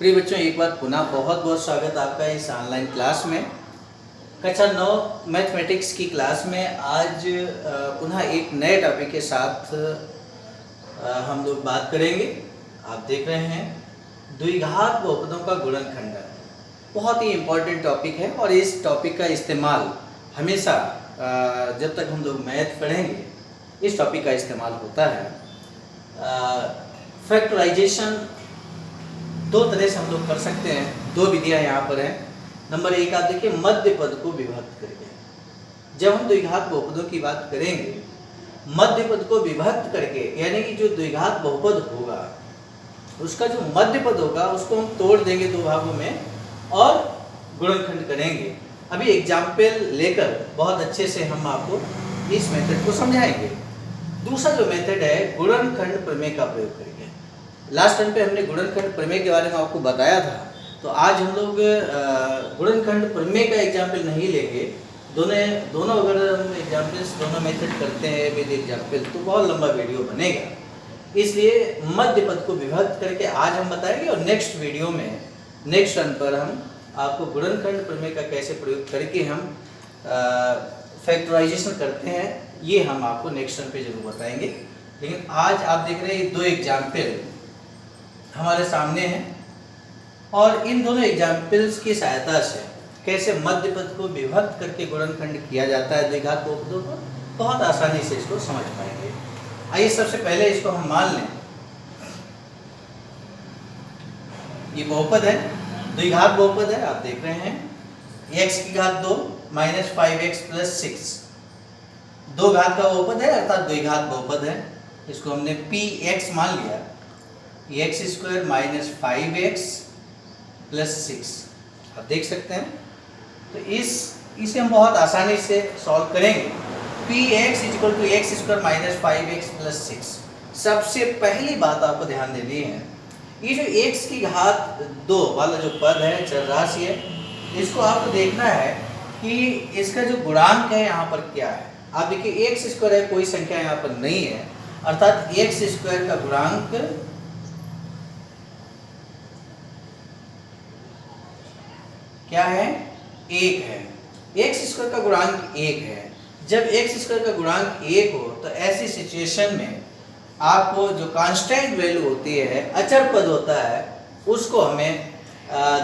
प्रिय बच्चों, एक बार पुनः बहुत बहुत स्वागत आपका इस ऑनलाइन क्लास में। कक्षा 9 मैथमेटिक्स की क्लास में आज पुनः एक नए टॉपिक के साथ हम लोग बात करेंगे। आप देख रहे हैं द्विघात बहुपदों का गुणनखंड। बहुत ही इम्पोर्टेंट टॉपिक है और इस टॉपिक का इस्तेमाल हमेशा जब तक हम लोग मैथ पढ़ेंगे इस टॉपिक का इस्तेमाल होता है। फैक्टराइजेशन दो तरह से हम लोग कर सकते हैं, दो विधियां यहाँ पर हैं। नंबर एक, आप देखिए मध्य पद को विभक्त करके। जब हम द्विघात बहुपदों की बात करेंगे, मध्य पद को विभक्त करके, यानी कि जो द्विघात बहुपद होगा उसका जो मध्य पद होगा उसको हम तोड़ देंगे दो भागों में और गुणनखंड करेंगे। अभी एग्जाम्पल लेकर बहुत अच्छे से हम आपको इस मेथड को समझाएंगे। दूसरा जो मेथड है गुणनखंड प्रमेय का प्रयोग करके। लास्ट टाइम पे हमने गुणनखंड प्रमेय के बारे में आपको बताया था, तो आज हम लोग गुणनखंड प्रमेय का एग्जाम्पल नहीं लेंगे। दोनों अगर हम एग्जाम्पल्स दोनों मेथड करते हैं विद एग्जाम्पल तो बहुत लंबा वीडियो बनेगा, इसलिए मध्य पद को विभक्त करके आज हम बताएंगे और नेक्स्ट वीडियो में नेक्स्ट टर्न पर हम आपको गुणनखंड प्रमेय का कैसे प्रयोग करके हम फैक्टराइजेशन करते हैं ये हम आपको नेक्स्ट टर्न पे जरूर बताएंगे। लेकिन आज आप देख रहे हैं दो एग्जाम्पल हमारे सामने हैं और इन दोनों एग्जाम्पल्स की सहायता से कैसे मध्य पद को विभक्त करके गुणनखंड किया जाता है द्विघात बहुपदों को, बहुत आसानी से इसको समझ पाएंगे। आइए सबसे पहले इसको हम मान लें, ये बहुपद है, द्विघात बहुपद है। आप देख रहे हैं x की घात 2 माइनस 5x प्लस 6 दो घात का बहुपद है अर्थात द्विघात बहुपद है। इसको हमने px मान लिया, x square minus 5x plus 6 आप देख सकते हैं। तो इसे हम बहुत आसानी से सॉल्व करेंगे। px equal to x square minus 5x plus 6। सबसे पहली बात आपको ध्यान देनी है, ये जो x की घात 2 वाला जो पद है, चर राशि है, इसको आपको देखना है कि इसका जो गुणांक है यहाँ पर क्या है। आप देखिए एक्स स्क्वायर है, कोई संख्या यहाँ पर नहीं है, अर्थात एक्स स्क्वायर का गुणांक क्या है, 1 है। एक्स स्क्वायर का गुणांक 1 है। जब एक्स स्क्वायर का गुणांक 1 हो तो ऐसी सिचुएशन में आपको जो कांस्टेंट वैल्यू होती है, अचर पद होता है, उसको हमें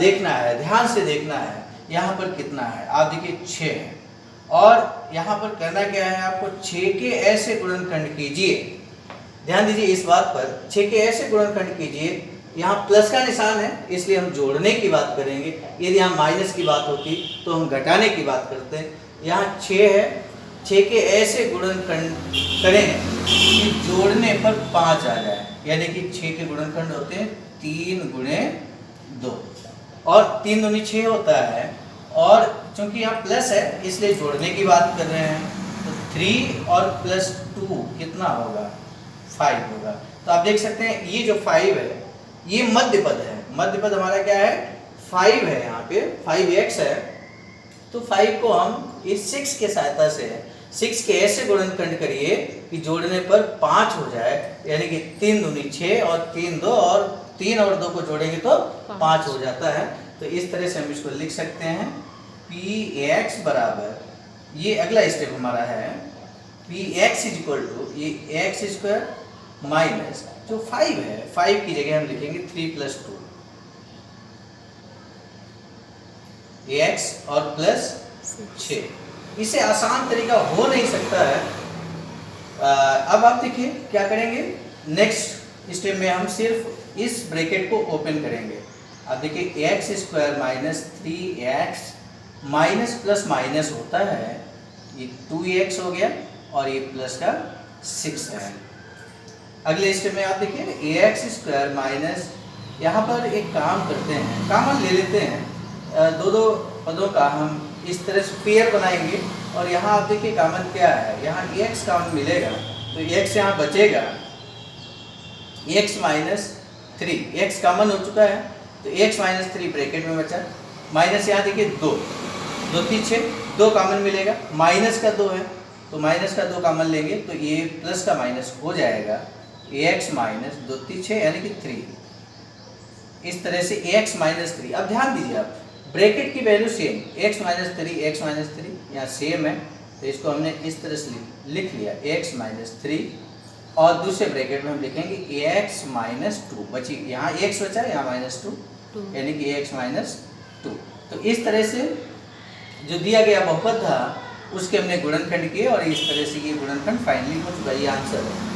देखना है, ध्यान से देखना है। यहाँ पर कितना है, आप देखिए 6 है और यहाँ पर करना क्या है, आपको 6 के ऐसे गुणनखंड कीजिए। ध्यान दीजिए इस बात पर, 6 के ऐसे गुणनखंड कीजिए। यहाँ प्लस का निशान है इसलिए हम जोड़ने की बात करेंगे, यदि यहाँ माइनस की बात होती तो हम घटाने की बात करते हैं। यहाँ 6 है, 6 के ऐसे गुणनखंड करें कि जोड़ने पर 5 आ जाए, यानी कि 6 के गुणनखंड होते हैं 3 गुणे 2 और 3 दूनी 6 होता है। और चूंकि यहाँ प्लस है इसलिए जोड़ने की बात कर रहे हैं, तो 3 और प्लस 2 कितना होगा, 5 होगा। तो आप देख सकते हैं ये जो 5 है ये मध्य पद है। मध्य पद हमारा क्या है, 5 है, यहाँ पे 5x है। तो 5 को हम इस 6 के सहायता से 6 के ऐसे गुणनखंड करिए कि जोड़ने पर 5 हो जाए, यानी कि 3 दूनी 6 और 3 2 और 3 और 2 को जोड़ेंगे तो 5 हो जाता है। तो इस तरह से हम इसको लिख सकते हैं, px बराबर, ये अगला स्टेप हमारा है, px इक्वल टू ये एक्स स्क्वायर माइनस जो 5 है, 5 की जगह हम लिखेंगे 3 प्लस 2 x और प्लस 6। इसे आसान तरीका हो नहीं सकता है। अब आप देखिए क्या करेंगे, नेक्स्ट स्टेप में हम सिर्फ इस ब्रैकेट को ओपन करेंगे। अब देखिए x square minus 3x minus plus minus होता है, ये 2x हो गया और ये प्लस का 6 है। अगले स्टेप में आप देखिए एक्स स्क्वायर माइनस, यहाँ पर एक काम करते हैं, कॉमन ले लेते हैं, दो पदों का हम इस तरह से पेयर बनाएंगे और यहाँ आप देखिए कॉमन क्या है, यहाँ x कॉमन मिलेगा तो x यहाँ बचेगा, x माइनस 3, x कॉमन हो चुका है तो x माइनस 3 ब्रैकेट में बचा, माइनस यहाँ देखिए 2 3 6 2 कॉमन मिलेगा, माइनस का 2 है तो माइनस का 2 कॉमन लेंगे तो ये प्लस का माइनस हो जाएगा, एक्स माइनस 2 3 6 यानी कि 3। इस तरह से x माइनस 3, अब ध्यान दीजिए आप ब्रैकेट की वैल्यू सेम, x माइनस 3 यहाँ सेम है, तो इसको हमने इस तरह से लिख लिया x माइनस 3, और दूसरे ब्रैकेट में हम लिखेंगे x माइनस 2, बची यहाँ x बचा, यहाँ माइनस 2, यानी कि x माइनस 2। तो इस तरह से जो दिया गया बहुपद था उसके हमने गुणनखंड किए, और इस तरह से ये गुणनखंड फाइनली हो चुका, ये आंसर है।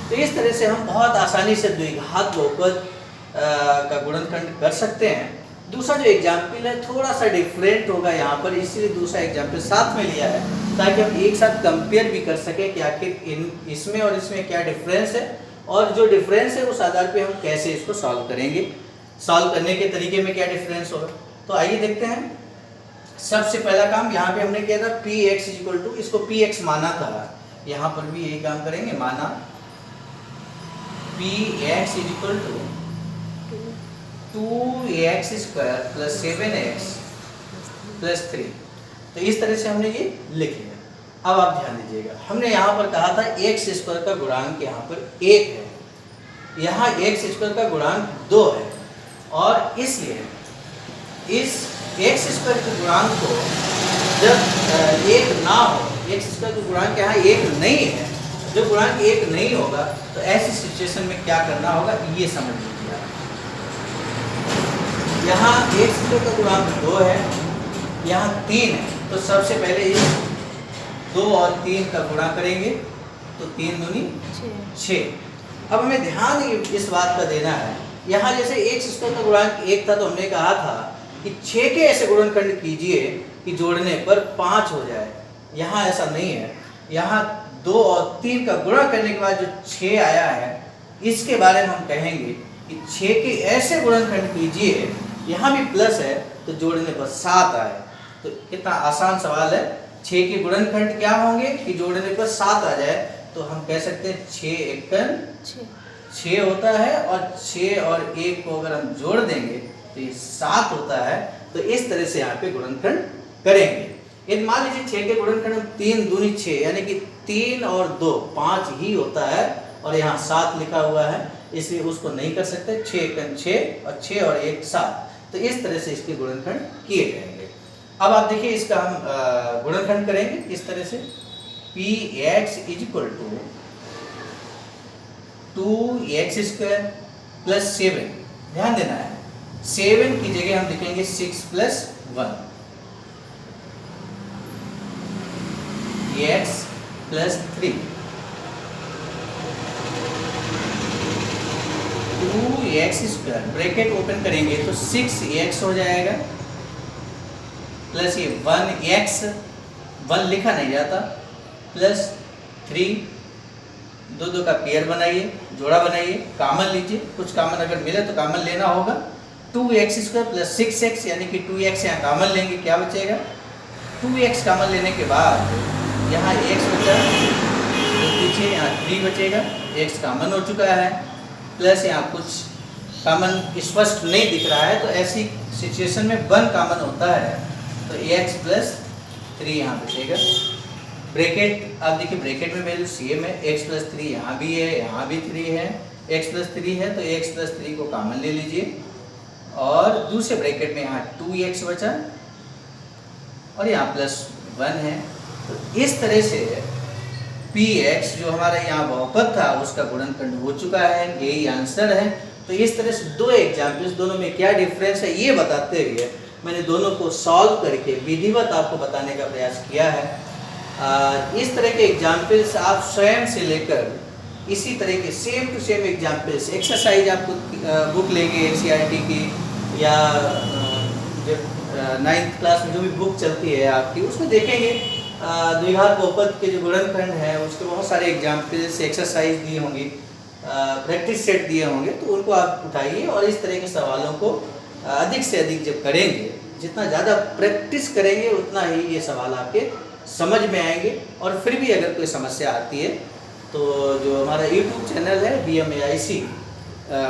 तो इस तरह से हम बहुत आसानी से द्विघात बहुपद का गुणनखंड कर सकते हैं। दूसरा जो एग्जाम्पल है थोड़ा सा डिफरेंट होगा यहाँ पर, इसीलिए दूसरा एग्जाम्पल साथ में लिया है ताकि हम एक साथ कंपेयर भी कर सकें कि आखिर इसमें और इसमें क्या डिफरेंस है, और जो डिफरेंस है उस आधार पे हम कैसे इसको सॉल्व करेंगे, सॉल्व करने के तरीके में क्या डिफरेंस होगा। तो आइए देखते हैं। सबसे पहला काम यहाँ पे हमने किया था px इक्वल टू, इसको px माना था, यहाँ पर भी यही काम करेंगे, माना px equal to 2x square plus 7x plus 3। तो इस तरह से हमने ये लिख लिया। अब आप ध्यान दीजिएगा, हमने यहाँ पर कहा था x स्क्वायर का गुणांक यहाँ पर 1 है, यहाँ x स्क्वायर का गुणांक 2 है, और इसलिए इस x स्क्वायर के गुणांक को जब 1 ना हो, x स्क्वायर का गुणांक यहाँ 1 नहीं है, जब गुणांक 1 नहीं होगा तो ऐसी सिचुएशन में क्या करना होगा ये समझ लीजिए आप। यहाँ x स्क्वायर का गुणांक 2 है, यहाँ 3 है, तो सबसे पहले इस 2 और 3 का गुणा करेंगे, तो 3 दूनी 6। अब हमें ध्यान इस बात का देना है, यहाँ जैसे x स्क्वायर का गुणांक 1 था, तो हमने कहा था कि 6 के ऐसे गुणनखंड कीजिए कि जोड़ने पर 5 हो जाए। यहाँ ऐसा नहीं है, यहाँ 2 और 3 का गुणा करने के बाद जो 6 आया है, इसके बारे में हम कहेंगे कि 6 के ऐसे गुणनखंड कीजिए, यहाँ भी प्लस है तो जोड़ने पर 7 आए। तो कितना आसान सवाल है। 6 के गुणनखंड क्या होंगे कि जोड़ने पर 7 आ जाए, तो हम कह सकते हैं 6 एकन 6 होता है, और 6 और 1 को अगर हम जोड़ देंगे तो ये 7 होता है। तो इस तरह से यहाँ पे गुणनखंड करेंगे। यदि मान लीजिए 6 के गुणनखंड हम 3 दूनी 6, यानी कि 3 और 2 5 ही होता है, और यहाँ 7 लिखा हुआ है, इसलिए उसको नहीं कर सकते। 6 एकन 6 और 6 और 1 7, तो इस तरह से इसके गुणनखंड किए जाएंगे। अब आप देखिए इसका हम गुणनखंड करेंगे इस तरह से, px is equal to 2x square plus 7, ध्यान देना है 7 की जगह हम लिखेंगे 6 plus 1, x plus 3, 2x square, bracket open करेंगे तो 6x हो जाएगा, प्लस ये 1x, 1 लिखा नहीं जाता, प्लस 3, 2 का पेयर बनाइए, जोड़ा बनाइए, कामन लीजिए, कुछ कामन अगर मिले तो कामन लेना होगा। 2x स्क्वायर प्लस 6x, यानी कि 2x यहाँ कामन लेंगे, क्या बचेगा 2x कामन लेने के बाद यहाँ x बचा, तो पीछे यहाँ 3 बचेगा, x कामन हो चुका है, प्लस यहाँ कुछ कामन स्पष्ट नहीं दिख रहा है, तो ऐसी सिचुएशन में 1 कामन होता है, तो x प्लस 3 यहाँ बचेगा। ब्रैकेट आप देखिए, ब्रैकेट में वैल्यू सेम है, x प्लस 3 यहाँ भी है, यहाँ भी 3 है, x प्लस 3 है, तो x प्लस 3 को कामन ले लीजिए, और दूसरे ब्रैकेट में यहाँ 2x बचा, और यहाँ प्लस 1 है। तो इस तरह से px जो हमारा यहाँ बहुपद था उसका गुणनखंड हो चुका है, यही आंसर है। तो इस तरह से 2 एग्जाम्पल्स, दोनों में क्या डिफरेंस है ये बताते हुए मैंने दोनों को सॉल्व करके विधिवत आपको बताने का प्रयास किया है। इस तरह के एग्जाम्पल्स आप स्वयं से लेकर इसी तरह के same to same examples, exercise आप बुक लेंगे NCERT की, या जब 9th क्लास में जो भी बुक चलती है आपकी, उसमें देखेंगे द्विघात बहुपद के जो गुणनखंड है उसके बहुत सारे एग्जाम्पल्स, एक्सरसाइज दिए होंगे, प्रैक्टिस सेट दिए होंगे, तो उनको आप उठाइए और इस तरह के सवालों को अधिक से अधिक जब करेंगे, जितना ज़्यादा प्रैक्टिस करेंगे उतना ही ये सवाल आपके समझ में आएंगे। और फिर भी अगर कोई समस्या आती है तो जो हमारा YouTube चैनल है BMAIC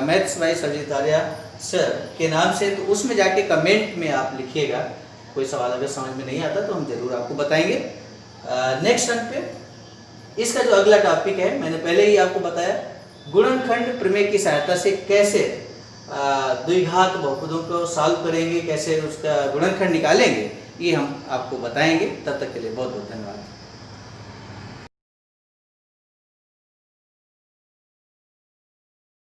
maths by Sarjeet Arya sir के नाम से, तो उसमें जाके कमेंट में आप लिखिएगा, कोई सवाल अगर समझ में नहीं आता तो हम ज़रूर आपको बताएंगे। नेक्स्ट रन पे इसका जो अगला टॉपिक है, मैंने पहले ही आपको बताया, गुणनखंड प्रमेय की सहायता से कैसे द्विघात बहुपदों को सॉल्व करेंगे, कैसे उसका गुणनखंड निकालेंगे, ये हम आपको बताएंगे। तब तक के लिए बहुत बहुत धन्यवाद।